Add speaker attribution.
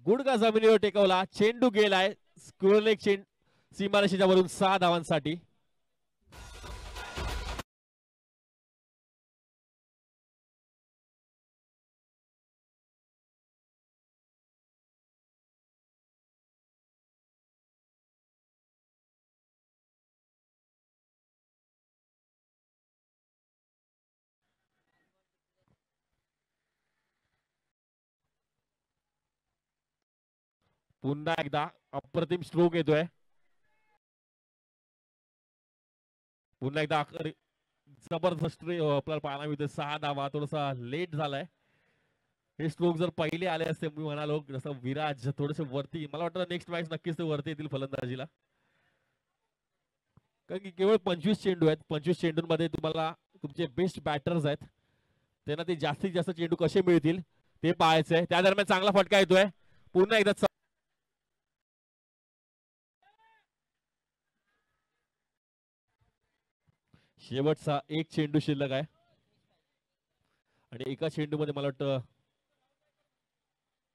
Speaker 1: गुडघा जमिनीवर टेकवला, चेंडू गेलाय स्क्वेअर लेग सीमारेषेच्या वरून 6 धावांसाठी. पुन्हा एकदा अप्रतिम स्ट्रोक येतोय. पुन्हा एकदा जबरदस्त आपल्याला पाहायला मिळतोय 6 धावा. थोडासा लेट झालाय. हे स्ट्रोक जर पहिले आले असते मी म्हणालो जसं विराज थोडेसे वरती, मला वाटतं नेक्स्ट मॅच नक्कीच ते वरती येतील फलंदाजीला. कारण की केवळ 25 चेंडू आहेत. 25 चेंडूंमध्ये तुम्हाला तुमचे बेस्ट बॅटर्स आहेत, त्यांना ते जास्तीत जास्त चेंडू कसे मिळतील ते पाहायचंय. त्या दरम्यान चांगला फटका येतोय. पुन्हा एकदा शेवटचा एक चेंडू शिल्लक आहे आणि एका चेंडूमध्ये मला वाटतं